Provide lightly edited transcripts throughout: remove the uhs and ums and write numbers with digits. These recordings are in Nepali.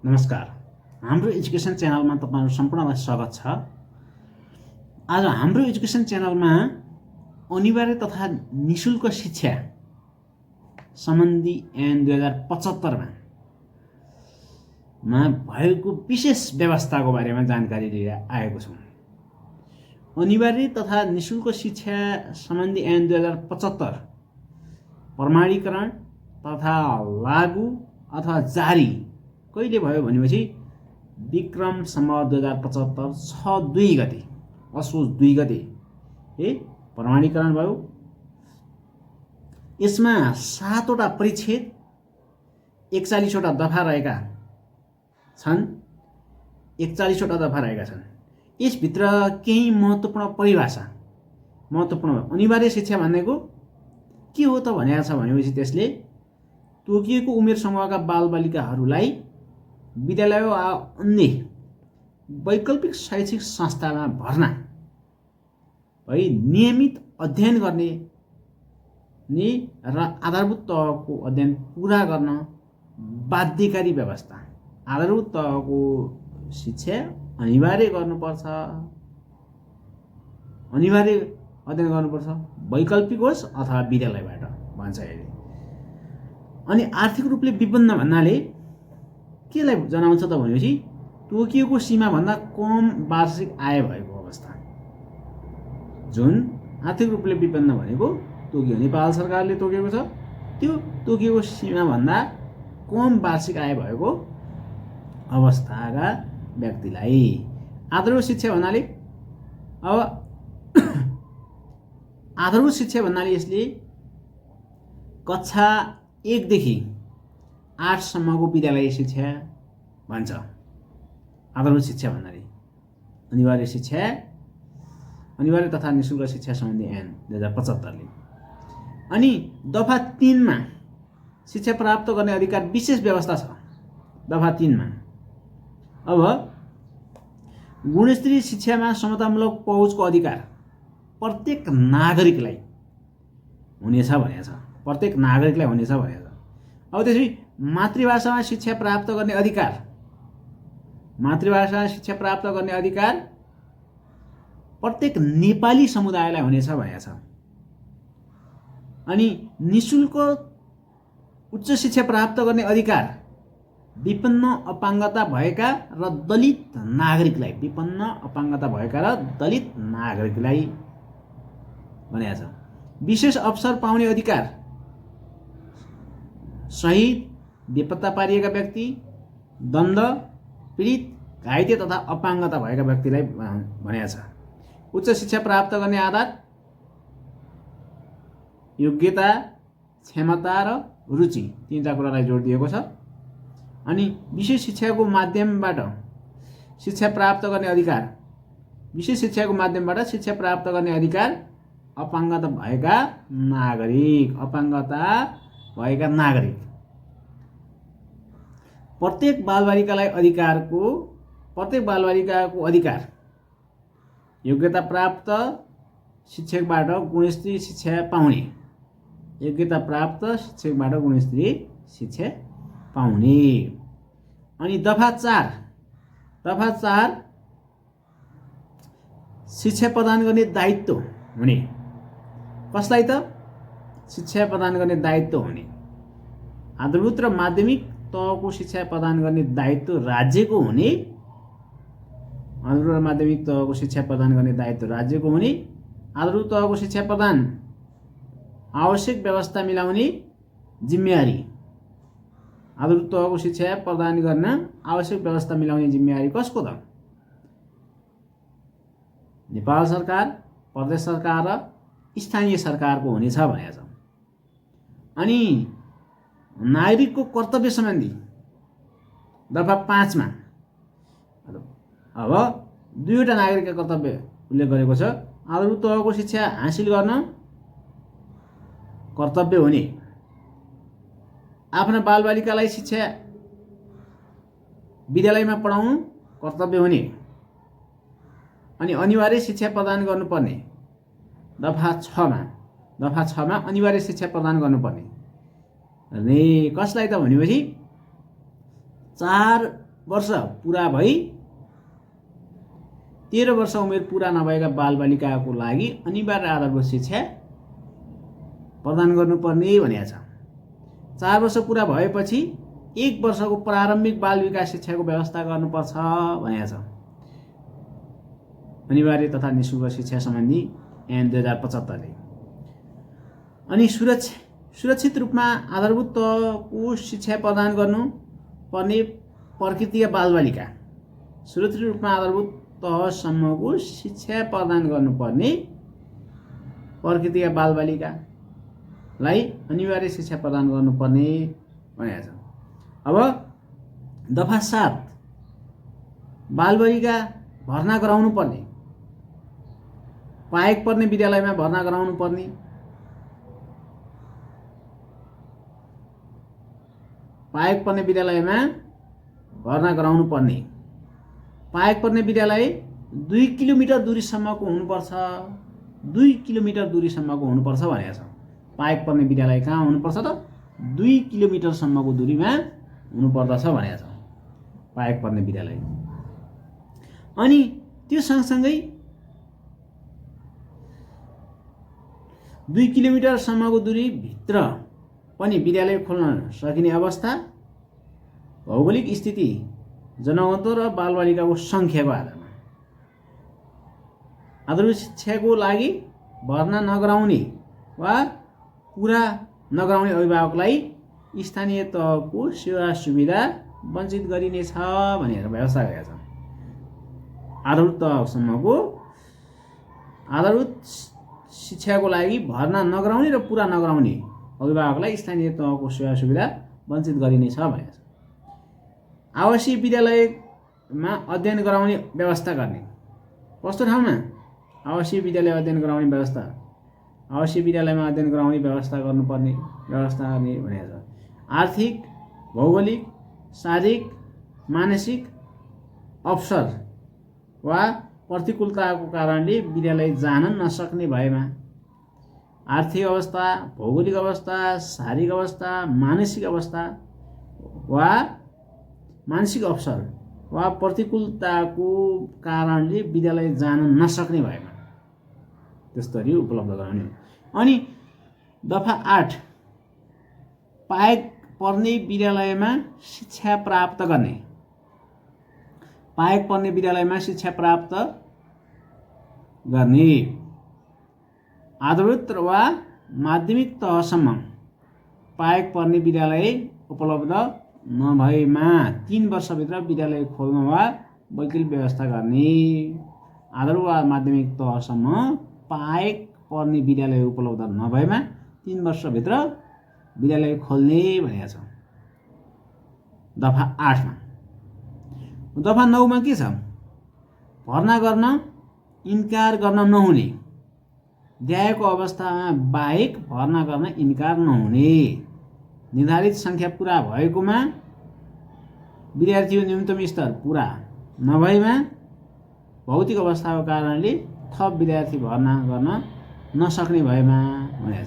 नमस्कार। हाम्रो एजुकेसन च्यानलमा तपाईहरु सम्पूर्णलाई स्वागत छ। आज हाम्रो एजुकेसन च्यानलमा अनिवार्य तथा निशुल्क शिक्षा सम्बन्धी ऐन 2075 मा भएको विशेष व्यवस्थाको बारेमा जानकारी लिएर आएको छौं। अनिवार्य तथा निशुल्क शिक्षा सम्बन्धी ऐन 2075 प्रमाणीकरण तथा लागू अथवा जारी कहिले भयो भनेपछि विक्रम सम्वत 2075 6/2 गते असोज 2 गते प्रमाणीकरण भयो। यसमा 7 वटा परिच्छेद 41 वटा दफा रहेका छन्। 41 वटा दफा रहेका छन्। यसभित्र केही महत्त्वपूर्ण परिभाषा अनिवार्य शिक्षा भनेको के हो त भनेको छ भनेपछि त्यसले तोकिएको उमेर समूहका बालबालिकाहरूलाई विद्यालय वा अन्य वैकल्पिक शैक्षिक संस्थामा भर्ना भई नियमित अध्ययन गर्ने र आधारभूत तहको अध्ययन पूरा गर्न बाध्यकारी व्यवस्था। आधारभूत तहको शिक्षा अनिवार्य गर्नुपर्छ, अनिवार्य अध्ययन गर्नुपर्छ, वैकल्पिक होस् अथवा विद्यालयबाट भन्छ अहिले। अनि आर्थिक रूपले विपन्न भन्नाले केलाई जनाउँछ त भनेपछि तोकिएको सीमा भन्दा कम वार्षिक आय भएको अवस्था। जुन आर्थिक रूपले विपन्न भनेको तोकियो, नेपाल सरकारले तोकेको छ, त्यो तोकिएको सीमा भन्दा कम वार्षिक आय भएको अवस्थाका व्यक्तिलाई आधारभूत शिक्षा भन्नाले आधारभूत शिक्षा भन्नाले यसले कक्षा 1 देखि 8 सम्मको विद्यालय शिक्षा भन्छ। आधारभूत शिक्षा भन्नाले अनिवार्य तथा निशुल्क शिक्षा सम्बन्धी ऐन 2075 ले। अनि दफा 3 मा शिक्षा प्राप्त गर्ने अधिकार विशेष व्यवस्था छ। दफा 3 मा अब गुणस्तरीय शिक्षामा समतामूलक पहुँचको अधिकार प्रत्येक नागरिकलाई हुनेछ भनेको छ। प्रत्येक नागरिकलाई हुनेछ भनेको छ। अब त्यसपछि मातृभाषामा शिक्षा प्राप्त गर्ने अधिकार, मातृभाषामा शिक्षा प्राप्त गर्ने अधिकार प्रत्येक नेपाली समुदायलाई हुनेछ भनेको छ। अनि निशुल्क उच्च शिक्षा प्राप्त गर्ने अधिकार विपन्न अपाङ्गता भएका र दलित नागरिकलाई, विपन्न अपाङ्गता भएका र दलित नागरिकलाई भनेको छ। विशेष अवसर पाउने अधिकार शहीद, बेपत्ता पारिएका व्यक्ति, दण्ड पीडित, घाइते तथा अपाङ्गता भएका व्यक्तिलाई भनेको छ। उच्च शिक्षा प्राप्त गर्ने आधार योग्यता, क्षमता र रुचि, तीनटा कुरालाई जोड दिएको छ। अनि विशेष शिक्षाको माध्यमबाट शिक्षा प्राप्त गर्ने अधिकार, विशेष शिक्षाको माध्यमबाट शिक्षा प्राप्त गर्ने अधिकार अपाङ्गता भएका नागरिक, प्रत्येक बालबालिकाको अधिकार योग्यता प्राप्त शिक्षकबाट गुणस्तरीय शिक्षा पाउने, योग्यता प्राप्त शिक्षकबाट गुणस्तरीय शिक्षा पाउने। अनि दफा 4 शिक्षा प्रदान गर्ने दायित्व हुने। कसलाई त? शिक्षा प्रदान गर्ने दायित्व हुने। आधारभूत र माध्यमिक तहको शिक्षा प्रदान गर्ने दायित्व राज्यको हुने। आधारभूत र माध्यमिक तहको शिक्षा प्रदान गर्ने दायित्व राज्यको हुने। आधारभूत तहको शिक्षा प्रदान आवश्यक व्यवस्था मिलाउने जिम्मेवारी, आधारभूत तहको शिक्षा प्रदान गर्न आवश्यक व्यवस्था मिलाउने जिम्मेवारी कसको त? नेपाल सरकार, प्रदेश सरकार र स्थानीय सरकारको हुनेछ भनेको छ। अनि नागरिकको कर्तव्य सम्बन्धी दफा 5 मा अब 2 वटा नागरिकका कर्तव्य उल्लेख गरेको छ। आधारभूत तहको शिक्षा हासिल गर्न कर्तव्य हुने, आफ्ना बालबालिकालाई शिक्षा विद्यालयमा पढाउनु कर्तव्य हुने, अनि अनिवार्य शिक्षा प्रदान गर्नुपर्ने। दफा 6 मा अनिवार्य शिक्षा प्रदान गर्नुपर्ने। कसलाई त भनेपछि 4 वर्ष पुरा भई 13 वर्ष उमेर पुरा नभएका बालबालिकाको लागि अनिवार्य आधारभूत शिक्षा प्रदान गर्नुपर्ने भनेको छ। 4 वर्ष पुरा भएपछि 1 वर्षको प्रारम्भिक बाल विकास शिक्षाको व्यवस्था गर्नुपर्छ भनेको छ। अनिवार्य तथा निःशुल्क शिक्षा सम्बन्धी ऐन 2075 ले। अनि सुरक्षित रूपमा आधारभूत तहको शिक्षा प्रदान गर्नुपर्ने प्रकृतिका बालबालिका, सुरक्षित रूपमा आधारभूत तहसम्मको शिक्षा प्रदान गर्नुपर्ने प्रकृतिका बालबालिकालाई अनिवार्य शिक्षा प्रदान गर्नुपर्ने भनेको छ। अब दफा 7 बालबालिका भर्ना गराउनु पर्ने, पाएक पर्ने विद्यालयमा भर्ना गराउनु पर्ने, पाएक पर्ने विद्यालयमा भर्ना गराउनु पर्ने, पाएक पर्ने विद्यालय 2 किलोमिटर दूरीसम्मको हुनुपर्छ, 2 किलोमिटर दूरीसम्मको हुनुपर्छ भनेको छ। पाएक पर्ने विद्यालय कहाँ हुनुपर्छ त? 2 किलोमिटरसम्मको दूरीमा हुनुपर्दछ भनेको छ पाएक पर्ने विद्यालय। अनि त्यो सँगसँगै 2 किलोमिटरसम्मको दूरीभित्र पनि विद्यालय खोल्न सकिने अवस्था भौगोलिक स्थिति, जनघनत्व र बालबालिकाको सङ्ख्याको आधारमा आधारभूत शिक्षाको लागि भर्ना नगराउने वा पुरा नगराउने अभिभावकलाई स्थानीय तहको सेवा सुविधा वञ्चित गरिनेछ भनेर व्यवस्था गरेका छ। आधारभूत तहसम्मको आधारभूत शिक्षाको लागि भर्ना नगराउने र पुरा नगराउने अभिभावकलाई स्थानीय तहको सेवा सुविधा वञ्चित गरिनेछ भनेको छ। आवासीय विद्यालयमा अध्ययन गराउने व्यवस्था गर्ने, कस्तो ठाउँमा? आवासीय विद्यालय अध्ययन गराउने व्यवस्था, आवासीय विद्यालयमा अध्ययन गराउने व्यवस्था गर्नुपर्ने, व्यवस्था गर्ने भनेको छ। आर्थिक, भौगोलिक, शारीरिक, मानसिक अवसर वा प्रतिकूलताको कारणले विद्यालय जान नसक्ने भएमा, आर्थिक अवस्था, भौगोलिक अवस्था, शारीरिक अवस्था, मानसिक अवस्था वा मानसिक अवसर वा प्रतिकूलताको कारणले विद्यालय जान नसक्ने भएमा त्यसरी उपलब्ध गराउने। अनि दफा 8 पाएक पर्ने विद्यालयमा शिक्षा प्राप्त गर्ने, पाएक पर्ने विद्यालयमा शिक्षा प्राप्त गर्ने आधारभूत वा माध्यमिक तहसम्म पाएक पर्ने विद्यालय उपलब्ध नभएमा 3 वर्षभित्र विद्यालय खोल्न वा वैकल्पिक व्यवस्था गर्ने। आधारभूत वा माध्यमिक तहसम्म पाएक पर्ने विद्यालय उपलब्ध नभएमा 3 वर्षभित्र विद्यालय खोल्ने भनेको छ दफा 8 मा। दफा 9 मा के छ? भर्ना गर्न इन्कार गर्न नहुने, द्याएको अवस्थामा बाहेक भर्ना गर्न इन्कार नहुने, निर्धारित सङ्ख्या पुरा भएकोमा विद्यार्थीको न्यूनतम स्तर पुरा नभएमा भौतिक अवस्थाको कारणले थप विद्यार्थी भर्ना गर्न नसक्ने भएमा भनेको छ।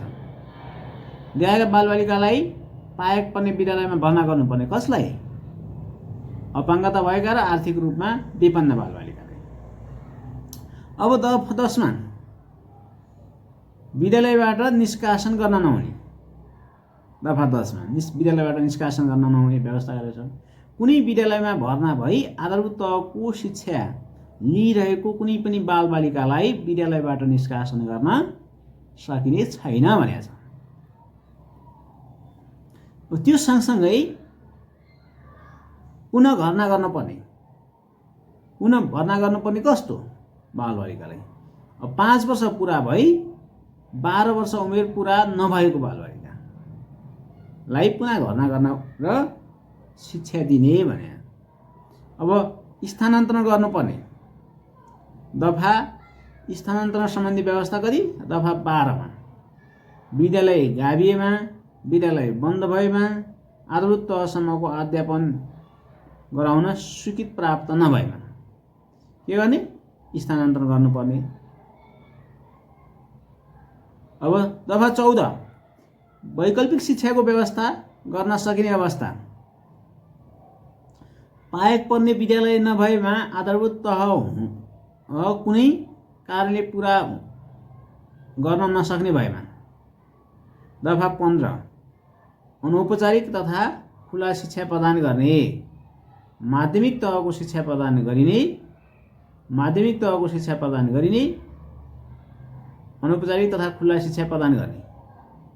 द्याएका बालबालिकालाई पाएक पर्ने विद्यालयमा भर्ना गर्नुपर्ने, कसलाई? अपाङ्गता भएका र आर्थिक रूपमा विपन्न बालबालिकालाई। अब दफा 10 मा विद्यालयबाट निष्कासन गर्न नहुने, दफा 10 मा विद्यालयबाट निष्कासन गर्न नहुने व्यवस्था गरेको छ। कुनै विद्यालयमा भर्ना भई आधारभूत तहको शिक्षा लिइरहेको कुनै पनि बालबालिकालाई विद्यालयबाट निष्कासन गर्न सकिने छैन भनेको छ। त्यो सँगसँगै पुनः भर्ना गर्नुपर्ने, पुनः भर्ना गर्नुपर्ने कस्तो? बालबालिकालाई 5 वर्ष पुरा भई 12 वर्ष उमेर पुरा नभएको बालबालिकालाई पुनः भर्ना गर्न र शिक्षा दिने भने। अब स्थानान्तरण गर्नुपर्ने, दफा स्थानान्तरण सम्बन्धी व्यवस्था गरी दफा 12 मा विद्यालय गाभिएमा, विद्यालय बन्द भएमा, आधारभूत तहसम्मको अध्यापन गराउन स्वीकृति प्राप्त नभएमा के गर्ने? स्थानान्तरण गर्नुपर्ने। अब दफा 14 वैकल्पिक शिक्षाको व्यवस्था गर्न सकिने अवस्था, पाएक पर्ने विद्यालय नभएमा आधारभूत तह कुनै कारणले पुरा गर्न नसक्ने भएमा। दफा 15 अनौपचारिक तथा खुला शिक्षा प्रदान गर्ने। माध्यमिक तहको शिक्षा प्रदान गरिने अनौपचारिक तथा खुला शिक्षा प्रदान गर्ने।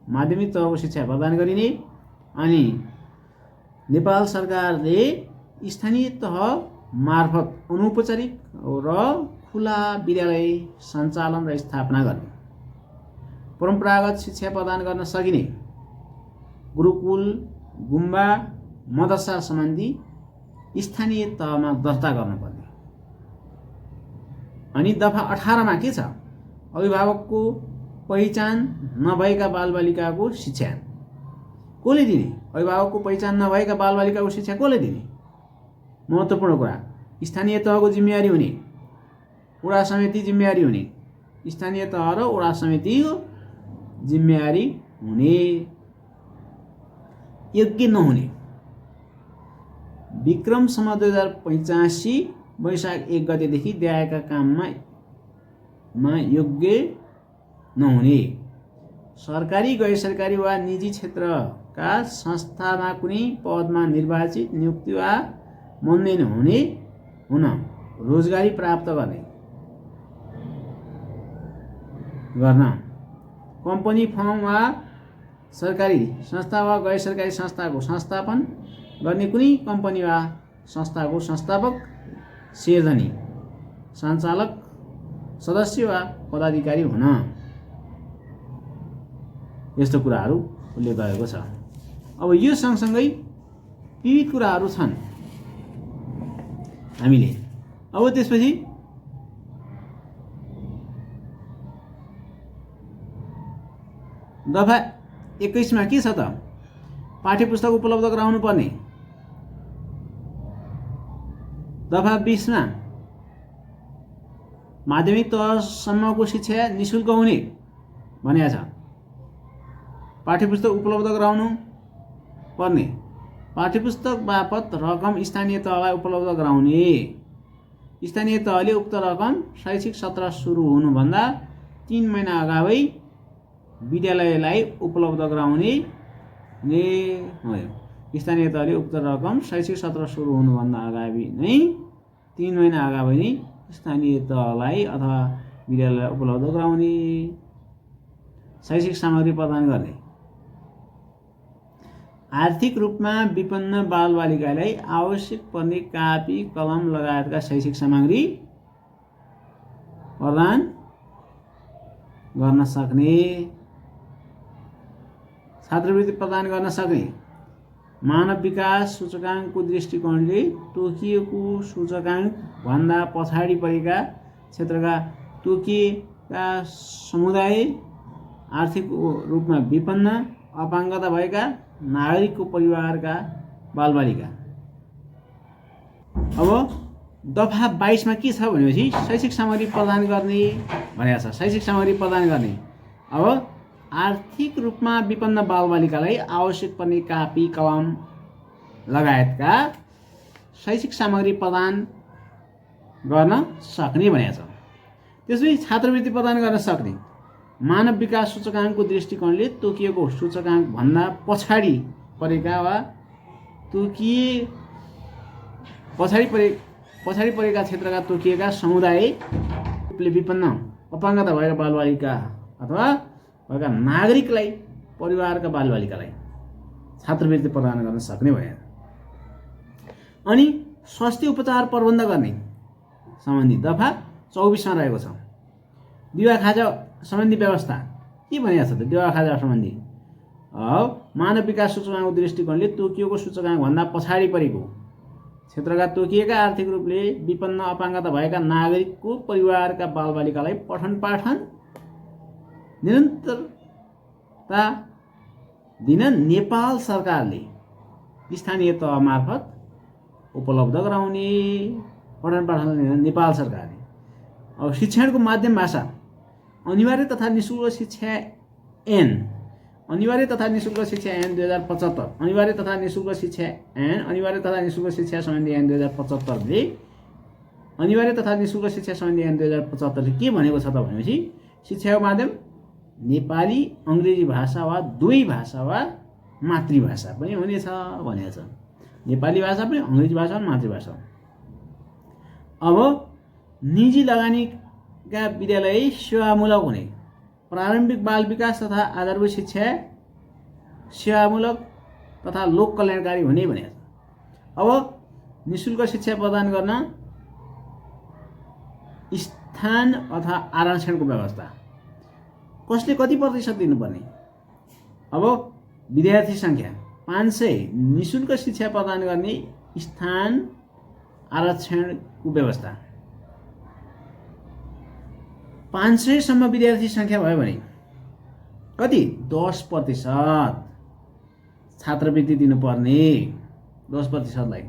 माध्यमिक तहको शिक्षा प्रदान गरिने। अनि नेपाल सरकारले स्थानीय तह मार्फत अनौपचारिक र खुला विद्यालय सञ्चालन र स्थापना गर्ने। परम्परागत शिक्षा प्रदान गर्न सकिने गुरुकुल, गुम्बा, मदरसा सम्बन्धी स्थानीय तहमा दर्ता गर्नुपर्ने। अनि दफा 18 मा के छ? अभिभावकको पहिचान नभएका बालबालिकाको शिक्षा कसले दिने? अभिभावकको पहिचान नभएका बालबालिकाको शिक्षा कसले दिने? महत्त्वपूर्ण कुरा, स्थानीय तहको जिम्मेवारी हुने, वडा समिति जिम्मेवारी हुने। स्थानीय तह र वडा समितिको जिम्मेवारी हुने। योग्य नहुने। विक्रमसम्म 2085 वैशाख 1 गतेदेखि दिएका काममा योग्य नहुने। सरकारी, गैर सरकारी वा निजी क्षेत्रका संस्थामा कुनै पदमा निर्वाचित, नियुक्ति वा मनोनयन हुन रोजगारी प्राप्त गर्न। कम्पनी, फर्म वा सरकारी संस्था वा गैर सरकारी संस्थाको संस्थापन गर्ने कुनै कम्पनी वा संस्थाको संस्थापक, सिर्जनी, सञ्चालक, सदस्य वा पदाधिकारी हुन। यस्तो कुराहरू उल्लेख गरेको छ। अब यो सँगसँगै विविध कुराहरू छन् हामीले। अब त्यसपछि दफा 21 मा के छ त? पाठ्यपुस्तक उपलब्ध गराउनु पर्ने। दफा 20 मा माध्यमिक तहसम्मको शिक्षा निःशुल्क हुने भनेको छ। पाठ्यपुस्तक उपलब्ध गराउनु पर्ने। पाठ्यपुस्तक बापत रकम स्थानीय तहलाई उपलब्ध गराउने। स्थानीय तहले उक्त रकम शैक्षिक सत्र सुरु हुनुभन्दा 3 महिना अगावै विद्यालयलाई उपलब्ध गराउने। स्थानीय तहले उक्त रकम शैक्षिक सत्र सुरु हुनुभन्दा अगावि नै 3 महिना अगावि नै स्थानीय तहलाई अथवा विद्यालयलाई उपलब्ध गराउने। शैक्षिक सामग्री प्रदान गर्ने। आर्थिक रूपमा विपन्न बालबालिकालाई आवश्यक पर्ने कापी, कलम लगायतका शैक्षिक सामग्री प्रदान गर्न सक्ने। छात्रवृत्ति प्रदान गर्न सक्ने। मानव विकास सूचकाङ्कको दृष्टिकोणले तोकिएको सूचकाङ्क भन्दा पछाडि परेका क्षेत्रका तोकिएका समुदाय, आर्थिक रूपमा विपन्न, अपाङ्गता भएका नागरिकको परिवारका बालबालिका। अब दफा 22 मा के छ भनेपछि शैक्षिक सामग्री प्रदान गर्ने भनेको छ। शैक्षिक सामग्री प्रदान गर्ने। अब आर्थिक रूपमा विपन्न बालबालिकालाई आवश्यक पर्ने कापी, कलम लगायतका शैक्षिक सामग्री प्रदान गर्न सक्ने भनेको छ। त्यसपछि छात्रवृत्ति प्रदान गर्न सक्ने। मानव विकास सूचकाङ्कको दृष्टिकोणले तोकिएको सूचकाङ्क भन्दा पछाडि परेका वा पछाडि परेका क्षेत्रका तोकिएका समुदायले विपन्न, अपाङ्गता भएका बालबालिका अथवा भएका नागरिकलाई, परिवारका बालबालिकालाई छात्रवृत्ति प्रदान गर्न सक्ने भयो। अनि स्वास्थ्य उपचार प्रबन्ध गर्ने सम्बन्धी दफा 24 मा रहेको छ। दिवा खाजा सम्बन्धी व्यवस्था के भनेको छ त? दिवा खाजा सम्बन्धी मानव विकास सूचकाङ्कको दृष्टिकोणले तोकिएको सूचकाङ्क भन्दा पछाडि परेको क्षेत्रका तोकिएका आर्थिक रूपले विपन्न, अपाङ्गता भएका नागरिकको परिवारका बालबालिकालाई पठन पाठन निरन्तरता दिन नेपाल सरकारले स्थानीय तह मार्फत उपलब्ध गराउने। पठन पाठन नेपाल सरकारले। अब शिक्षणको माध्यम भाषा अनिवार्य तथा निःशुल्क शिक्षा ऐन अनिवार्य तथा निःशुल्क शिक्षा ऐन 2075 अनिवार्य तथा निःशुल्क शिक्षा ऐन अनिवार्य तथा निःशुल्क शिक्षा सम्बन्धी ऐन 2075 ले अनिवार्य तथा निःशुल्क शिक्षा सम्बन्धी ऐन 2075 ले के भनेको छ त भनेपछि शिक्षाको माध्यम नेपाली अङ्ग्रेजी भाषा वा दुवै भाषा वा मातृभाषा पनि हुनेछ भनेको छ। नेपाली भाषा पनि अङ्ग्रेजी भाषा पनि मातृभाषा। अब निजी लगानीका विद्यालय सेवामूलक हुने, प्रारम्भिक बाल विकास तथा आधारभूत शिक्षा सेवामूलक तथा लोक कल्याणकारी हुने भनेको छ। अब निःशुल्क शिक्षा प्रदान गर्न स्थान अथवा आरक्षणको व्यवस्था कसले कति प्रतिशत दिनुपर्ने। अब विद्यार्थी संख्या 500 निःशुल्क शिक्षा प्रदान गर्ने स्थान आरक्षणको व्यवस्था। 500 सम्म विद्यार्थी संख्या भयो भने कति 10% छात्रवृत्ति दिनुपर्ने, 10%लाई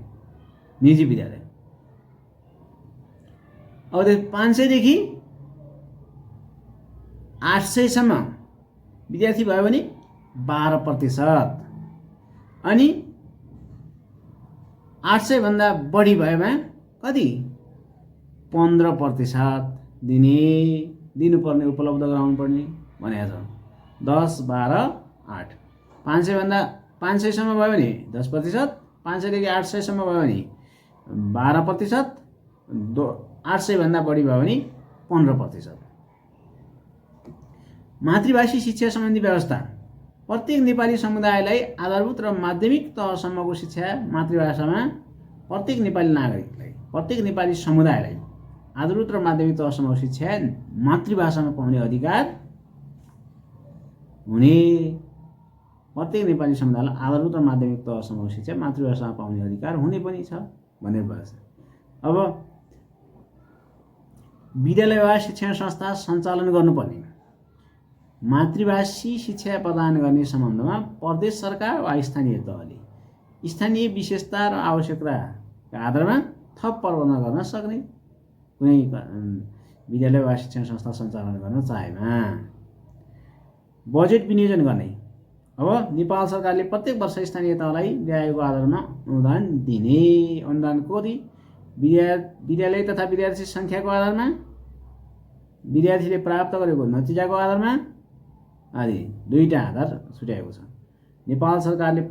निजी विद्यालय। अब 500 देखि 800 सम्म विद्यार्थी भयो भने 12%, अनि 800 भन्दा बढी भएमा कति 15% दिनुपर्ने, उपलब्ध गराउनु पर्ने भनेको छ। 10, 12, 8। 500 भन्दा 500 सम्म भयो भने 10%, 500 देखि 800 सम्म भयो भने 12%, 800 भन्दा बढी भयो भने 15%। मातृभाषी शिक्षा सम्बन्धी व्यवस्था प्रत्येक नेपाली समुदायलाई आधारभूत र माध्यमिक तहसम्मको शिक्षा मातृभाषामा प्रत्येक नेपाली नागरिकलाई, प्रत्येक नेपाली समुदायलाई आधारभूत र माध्यमिक तहसम्मको शिक्षा मातृभाषामा पाउने अधिकार हुने। प्रत्येक नेपाली समुदायलाई आधारभूत र माध्यमिक तहसम्मको शिक्षा मातृभाषामा पाउने अधिकार हुने पनि छ भनेर भन्छ। अब विद्यालय वा शिक्षण संस्था सञ्चालन गर्नुपर्ने, मातृभाषी शिक्षा प्रदान गर्ने सम्बन्धमा प्रदेश सरकार वा स्थानीय तहले स्थानीय विशेषता र आवश्यकताका आधारमा थप प्रबन्ध गर्न सक्ने कुनै विद्यालय वा शिक्षण संस्था सञ्चालन गर्न चाहेमा। बजेट विनियोजन गर्ने, अब नेपाल सरकारले प्रत्येक वर्ष स्थानीय तहलाई ल्याएको आधारमा अनुदान दिने। अनुदान कति विद्यालय तथा विद्यार्थी सङ्ख्याको आधारमा, विद्यार्थीले प्राप्त गरेको नतिजाको आधारमा आदि दुईटा आधार छुट्याएको छ। नेपाल सरकारले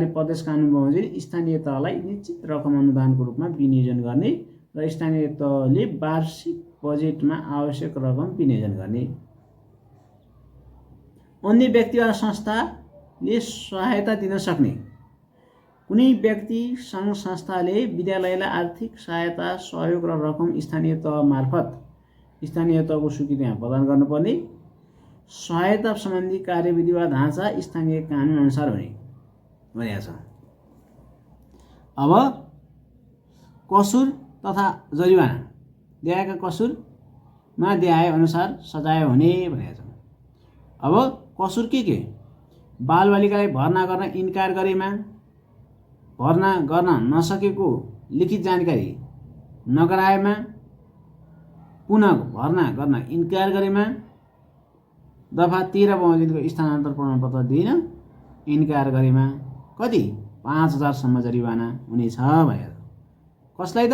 प्रदेश कानुन बमोजिम स्थानीय तहलाई निश्चित रकम अनुदानको रूपमा विनियोजन गर्ने र स्थानीय तहले वार्षिक बजेटमा आवश्यक रकम विनियोजन गर्ने। अन्य व्यक्ति वा संस्थाले सहायता दिन सक्ने, कुनै व्यक्ति सङ्घ संस्थाले विद्यालयलाई आर्थिक सहायता सहयोग र रकम स्थानीय तह मार्फत स्थानीय तहको स्वीकृतिमा प्रदान गर्नुपर्ने। सहायता सम्बन्धी कार्यविधि वा ढाँचा स्थानीय कानुन अनुसार हुने भनेको छ। अब कसुर तथा जरिवाना, देहायका कसुरमा देहाय अनुसार सजाय हुने भनेको छ। अब कसुर के बालबालिकालाई भर्ना गर्न इन्कार गरेमा, भर्ना गर्न नसकेको लिखित जानकारी नगराएमा, पुनः भर्ना गर्न इन्कार गरेमा, दफा 13 बमोजिमको स्थानान्तरण प्रमाणपत्र दिन इन्कार गरेमा कति 5000 सम्म जरिवाना हुनेछ भनेर। कसलाई त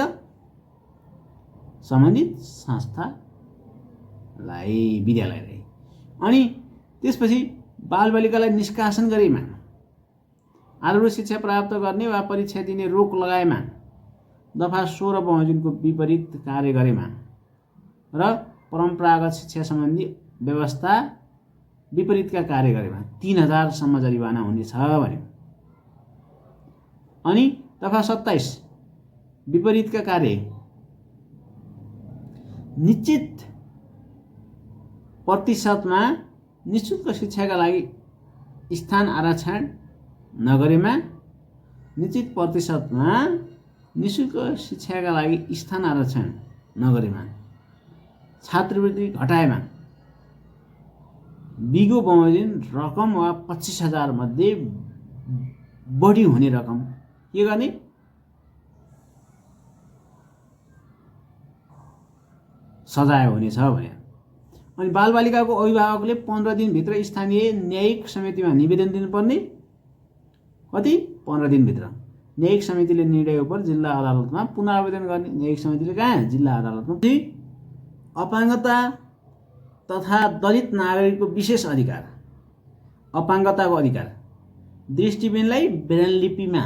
सम्बन्धित संस्थालाई, विद्यालयलाई। अनि त्यसपछि बालबालिकालाई निष्कासन गरेमा, आधारभूत शिक्षा प्राप्त गर्ने वा परीक्षा दिने रोक लगाएमा, दफा 16 बमोजिमको विपरीत कार्य गरेमा र परम्परागत शिक्षा सम्बन्धी व्यवस्था विपरीतका कार्य गरेमा 3000 सम्म जरिवाना हुनेछ भन्यो। अनि दफा 27 विपरीतका कार्य निश्चित प्रतिशतमा निःशुल्क शिक्षाका लागि स्थान आरक्षण नगरेमा, निश्चित प्रतिशतमा निःशुल्क शिक्षाका लागि स्थान आरक्षण नगरेमा, छात्रवृत्ति घटाएमा, बिगो बमोजिम रकम वा 25,000 मध्ये बढी हुने रकम के गर्ने, सजाय हुनेछ भने। अनि बालबालिकाको अभिभावकले 15 दिनभित्र स्थानीय न्यायिक समितिमा निवेदन दिनुपर्ने। कति? 15 दिनभित्र। न्यायिक समितिले निर्णय उपर जिल्ला अदालतमा पुनः आवेदन गर्ने। न्यायिक समितिले कहाँ? जिल्ला अदालतमा। अपाङ्गता तथा दलित नागरिकको विशेष अधिकार, अपाङ्गताको अधिकार, दृष्टिबिनलाई ब्रेल लिपिमा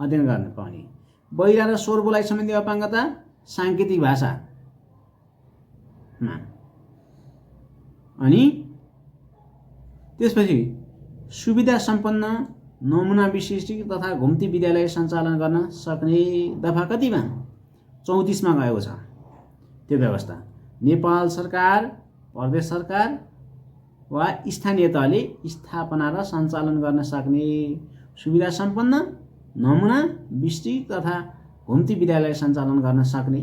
अध्ययन गर्न पाउने, बहिरा र स्वर बोलाइ सम्बन्धी अपाङ्गता साङ्केतिक भाषामा। अनि त्यसपछि सुविधा सम्पन्न नमुना विशिष्ट तथा घुम्ती विद्यालय सञ्चालन गर्न सक्ने दफा कतिमा? 34 मा गएको छ त्यो व्यवस्था। नेपाल सरकार, प्रदेश सरकार वा स्थानीय तहले स्थापना र सञ्चालन गर्न सक्ने सुविधा सम्पन्न नमुना विस्तृत तथा घुम्ती विद्यालय सञ्चालन गर्न सक्ने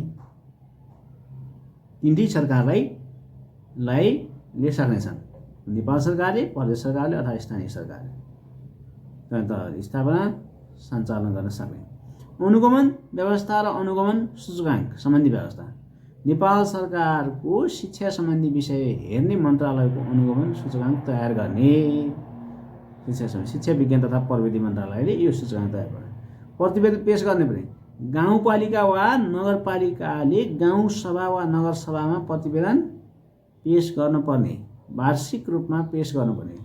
तिनटै सरकारले सक्नेछन्। नेपाल सरकारले, प्रदेश सरकारले अथवा स्थानीय सरकारले स्थापना सञ्चालन गर्न सक्ने। अनुगमन व्यवस्था र अनुगमन सूचकाङ्क सम्बन्धी व्यवस्था। नेपाल सरकारको शिक्षा सम्बन्धी विषय हेर्ने मन्त्रालयको अनुगमन सूचकाङ्क तयार गर्ने। शिक्षा विज्ञान तथा प्रविधि मन्त्रालयले यो सूचकाङ्क तयार गर्ने। प्रतिवेदन पेश गर्ने पनि गाउँपालिका वा नगरपालिकाले गाउँसभा वा नगरसभामा प्रतिवेदन पेश गर्नुपर्ने, वार्षिक रूपमा पेश गर्नुपर्ने।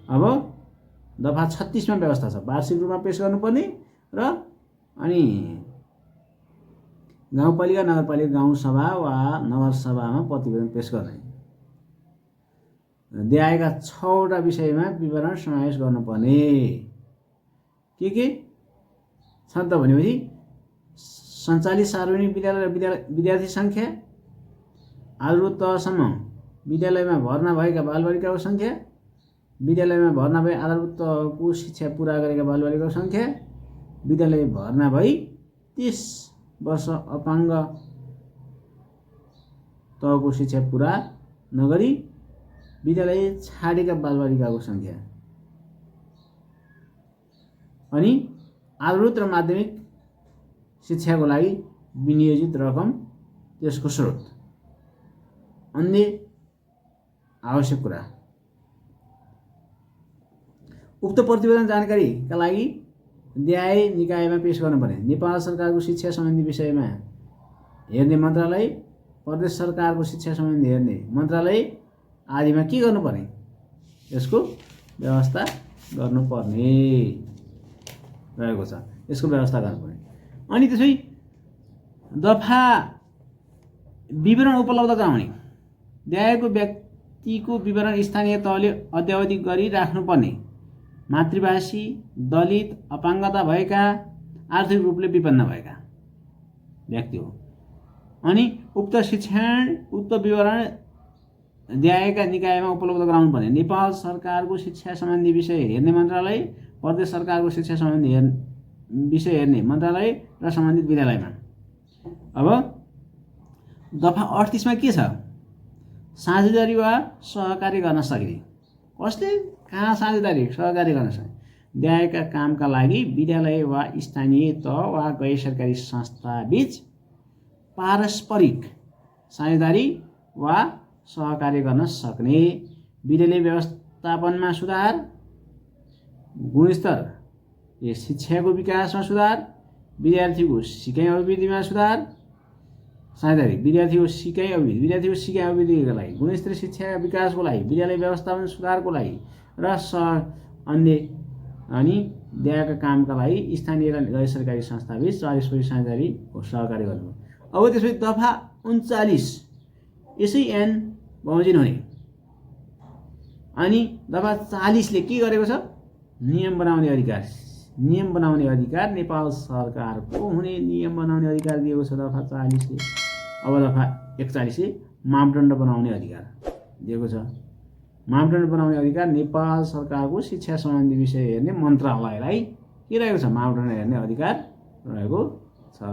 अब दफा 36 मा व्यवस्था छ वार्षिक रूपमा पेश गर्नुपर्ने र अनि गाउँपालिका, नगरपालिका, गाउँसभा वा नगरसभामा प्रतिवेदन पेश गर्ने। दिएका 6 वटा विषयमा विवरण समावेश गर्नुपर्ने। के छ त भनेपछि सञ्चालित सार्वजनिक विद्यालय र विद्यार्थी सङ्ख्या, आधारभूत तहसम्म विद्यालयमा भर्ना भएका बालबालिकाको सङ्ख्या, विद्यालयमा भर्ना भई आधारभूत तहको शिक्षा पुरा गरेका बालबालिकाको सङ्ख्या, विद्यालय भर्ना भई 30 वर्ष अपाङ्ग तहको शिक्षा पुरा नगरी विद्यालय छाडेका बालबालिकाको सङ्ख्या, अनि आधारभूत र माध्यमिक शिक्षाको लागि विनियोजित रकम, त्यसको स्रोत, अन्य आवश्यक कुरा। उक्त प्रतिवेदन जानकारीका लागि न्याय निकायमा पेश गर्नुपर्ने। नेपाल सरकारको शिक्षा सम्बन्धी विषयमा हेर्ने मन्त्रालय, प्रदेश सरकारको शिक्षा सम्बन्धी हेर्ने मन्त्रालय आदिमा के गर्नुपर्ने? यसको व्यवस्था गर्नुपर्ने रहेको छ। यसको व्यवस्था गर्नुपर्ने। अनि त्यसै दफा विवरण उपलब्ध गराउने। दिएको व्यक्तिको विवरण स्थानीय तहले अद्यावधि गरी राख्नुपर्ने। मातृभाषी, दलित, अपाङ्गता भएका, आर्थिक रूपले विपन्न भएका व्यक्ति हो। अनि उक्त विवरण दिएका निकायमा उपलब्ध गराउनुपर्ने। नेपाल सरकारको शिक्षा सम्बन्धी विषय हेर्ने मन्त्रालय, प्रदेश सरकारको शिक्षा सम्बन्धी विषय हेर्ने मन्त्रालय र सम्बन्धित विद्यालयमा। अब दफा 38 मा के छ? साझेदारी वा सहकारी गर्न सक्ने। कसले कहाँ साझेदारी सहकारी गर्न सक्ने? दिएका कामका लागि विद्यालय वा स्थानीय तह वा गैर सरकारी संस्था बीच पारस्परिक साझेदारी वा सहकारी गर्न सक्ने। विद्यालय व्यवस्थापनमा सुधार, गुणस्तर शिक्षाको विकासमा सुधार, विद्यार्थीको सिकाइ अभिवृद्धिमा सुधार, साझेदारी विद्यार्थीको सिकाइ अभिवृद्धिका लागि, गुणस्तरीय शिक्षा विकासको लागि, विद्यालय व्यवस्थापन सुधारको लागि र अन्य अनि दिएका कामका लागि स्थानीय र गैर सरकारी संस्थाबीच पारस्परिक साझेदारी सहकारी गर्नु। अब त्यसपछि दफा 39 यसै ऐन बमोजिम हुने। अनि दफा 40 ले के गरेको छ? नियम बनाउने अधिकार। नियम बनाउने अधिकार नेपाल सरकारको हुने नियम बनाउने अधिकार दिएको छ दफा 40 ले। अब दफा 41 ले मापदण्ड बनाउने अधिकार दिएको छ। मापदण्ड बनाउने अधिकार नेपाल सरकारको शिक्षा सम्बन्धी विषय हेर्ने मन्त्रालयलाई के रहेको छ? मापदण्ड हेर्ने अधिकार रहेको छ।